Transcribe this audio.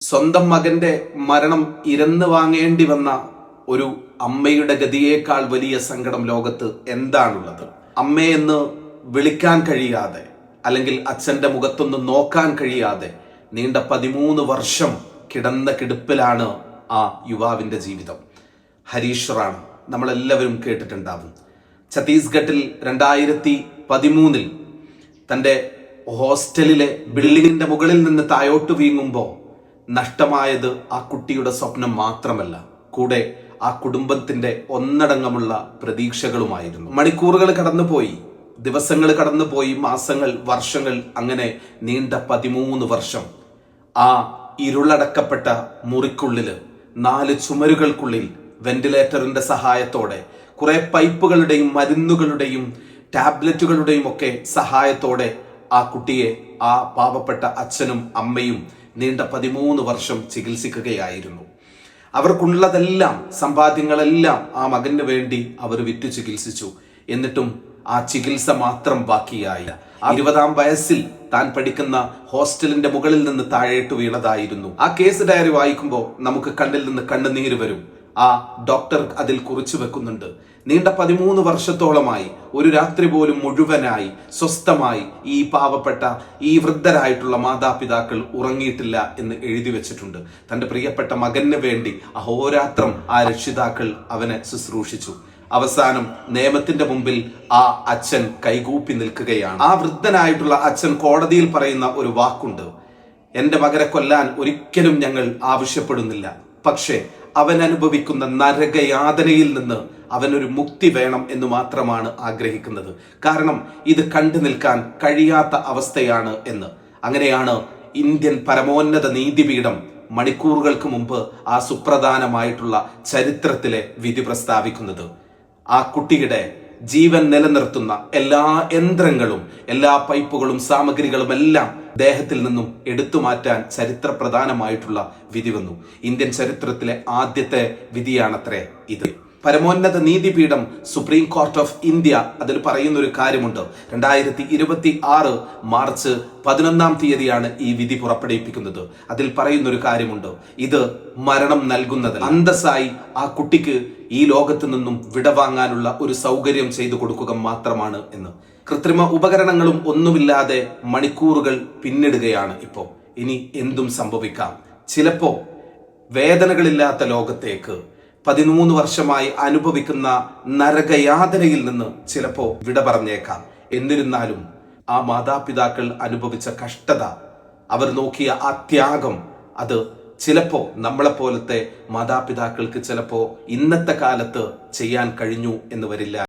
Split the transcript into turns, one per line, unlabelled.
സ്വന്തം മകന്റെ മരണം ഇരന്നു വാങ്ങേണ്ടി വന്ന ഒരു അമ്മയുടെ ഗതിയേക്കാൾ വലിയ സങ്കടം ലോകത്ത് എന്താണുള്ളത്? അമ്മയെന്ന് വിളിക്കാൻ കഴിയാതെ, അല്ലെങ്കിൽ അച്ഛന്റെ മുഖത്തൊന്ന് നോക്കാൻ കഴിയാതെ നീണ്ട 13 വർഷം കിടന്ന കിടപ്പിലാണ് ആ യുവാവിന്റെ ജീവിതം. ഹരീഷ് റാണ നമ്മളെല്ലാവരും കേട്ടിട്ടുണ്ടാവും. ഛത്തീസ്ഗഡിൽ 2013 തൻ്റെ ഹോസ്റ്റലിലെ ബിൽഡിങ്ങിന്റെ മുകളിൽ നിന്ന് താഴോട്ട് വീങ്ങുമ്പോൾ നഷ്ടമായത് ആ കുട്ടിയുടെ സ്വപ്നം മാത്രമല്ല, കൂടെ ആ കുടുംബത്തിന്റെ ഒന്നടങ്കമുള്ള പ്രതീക്ഷകളുമായിരുന്നു. മണിക്കൂറുകൾ കടന്നുപോയി, ദിവസങ്ങൾ കടന്നുപോയി, മാസങ്ങൾ, വർഷങ്ങൾ, അങ്ങനെ നീണ്ട 13 വർഷം ആ ഇരുളടക്കപ്പെട്ട മുറിക്കുള്ളില് 4 ചുമരുകൾക്കുള്ളിൽ വെന്റിലേറ്ററിന്റെ സഹായത്തോടെ, കുറെ പൈപ്പുകളുടെയും മരുന്നുകളുടെയും ടാബ്ലറ്റുകളുടെയും ഒക്കെ സഹായത്തോടെ ആ കുട്ടിയെ ആ പാവപ്പെട്ട അച്ഛനും അമ്മയും നീണ്ട 13 വർഷം ചികിത്സിക്കുകയായിരുന്നു. അവർക്കുള്ളതെല്ലാം, സമ്പാദ്യങ്ങളെല്ലാം ആ മകന് വേണ്ടി അവർ വിറ്റു ചികിത്സിച്ചു. എന്നിട്ടും ആ ചികിത്സ മാത്രം ബാക്കിയായില്ല. 20-ാം വയസ്സിൽ താൻ പഠിക്കുന്ന ഹോസ്റ്റലിന്റെ മുകളിൽ നിന്ന് താഴേട്ട് വീണതായിരുന്നു. ആ കേസ് ഡയറി വായിക്കുമ്പോൾ നമുക്ക് കണ്ണിൽ നിന്ന് കണ്ണുനീര് വരും. ആ ഡോക്ടർ അതിൽ കുറിച്ചു വെക്കുന്നുണ്ട്, നീണ്ട 13 വർഷത്തോളമായി ഒരു രാത്രി പോലും മുഴുവനായി സ്വസ്ഥമായി ഈ പാവപ്പെട്ട ഈ വൃദ്ധരായിട്ടുള്ള മാതാപിതാക്കൾ ഉറങ്ങിയിട്ടില്ല എന്ന് എഴുതി വെച്ചിട്ടുണ്ട്. തന്റെ പ്രിയപ്പെട്ട മകന് വേണ്ടി അഹോരാത്രം ആ രക്ഷിതാക്കൾ അവനെ ശുശ്രൂഷിച്ചു. അവസാനം നിയമത്തിന്റെ മുമ്പിൽ ആ അച്ഛൻ കൈകൂപ്പി നിൽക്കുകയാണ്. ആ വൃദ്ധനായിട്ടുള്ള അച്ഛൻ കോടതിയിൽ പറയുന്ന ഒരു വാക്കുണ്ട്, എന്റെ മകനെ കൊല്ലാൻ ഒരിക്കലും ഞങ്ങൾ ആവശ്യപ്പെടുന്നില്ല, പക്ഷേ അവൻ അനുഭവിക്കുന്ന നരകയാതനയിൽ നിന്ന് അവനൊരു മുക്തി വേണം എന്ന് മാത്രമാണ് ആഗ്രഹിക്കുന്നത്. കാരണം ഇത് കണ്ടു നിൽക്കാൻ കഴിയാത്ത അവസ്ഥയാണ് എന്ന്. അങ്ങനെയാണ് ഇന്ത്യൻ പരമോന്നത നീതിപീഠം മണിക്കൂറുകൾക്ക് മുമ്പ് ആ സുപ്രധാനമായിട്ടുള്ള ചരിത്രത്തിലെ വിധി പ്രസ്താവിക്കുന്നത്. ആ കുട്ടിയുടെ ജീവൻ നിലനിർത്തുന്ന എല്ലാ യന്ത്രങ്ങളും, എല്ലാ പൈപ്പുകളും സാമഗ്രികളും എല്ലാം ദേഹത്തിൽ നിന്നും എടുത്തു മാറ്റാൻ ചരിത്ര പ്രധാനമായിട്ടുള്ള വിധി വന്നു. ഇന്ത്യൻ ചരിത്രത്തിലെ ആദ്യത്തെ വിധിയാണത്രേ ഇത്. പരമോന്നത നീതിപീഠം സുപ്രീം കോർട്ട് ഓഫ് ഇന്ത്യ അതിൽ പറയുന്ന ഒരു കാര്യമുണ്ട്. 2026 മാർച്ച് 11-ാം തീയതിയാണ് ഈ വിധി പുറപ്പെടുവിപ്പിക്കുന്നത്. അതിൽ പറയുന്ന ഒരു കാര്യമുണ്ട്, ഇത് മരണം നൽകുന്നത് അന്തസ്സായി ആ കുട്ടിക്ക് ഈ ലോകത്ത് നിന്നും വിടവാങ്ങാനുള്ള ഒരു സൗകര്യം ചെയ്തു കൊടുക്കുക മാത്രമാണ് എന്ന്. കൃത്രിമ ഉപകരണങ്ങളും ഒന്നുമില്ലാതെ മണിക്കൂറുകൾ പിന്നിടുകയാണ് ഇപ്പോൾ. ഇനി എന്തും സംഭവിക്കാം. ചിലപ്പോ വേദനകളില്ലാത്ത ലോകത്തേക്ക് 13 വർഷമായി അനുഭവിക്കുന്ന നരകയാതനയിൽ നിന്ന് ചിലപ്പോ വിട പറഞ്ഞേക്കാം. എന്നിരുന്നാലും ആ മാതാപിതാക്കൾ അനുഭവിച്ച കഷ്ടത, അവർ നോക്കിയ ആ ത്യാഗം, അത് ചിലപ്പോ നമ്മളെപ്പോലത്തെ മാതാപിതാക്കൾക്ക് ചിലപ്പോ ഇന്നത്തെ കാലത്ത് ചെയ്യാൻ കഴിഞ്ഞു എന്ന് വരില്ല.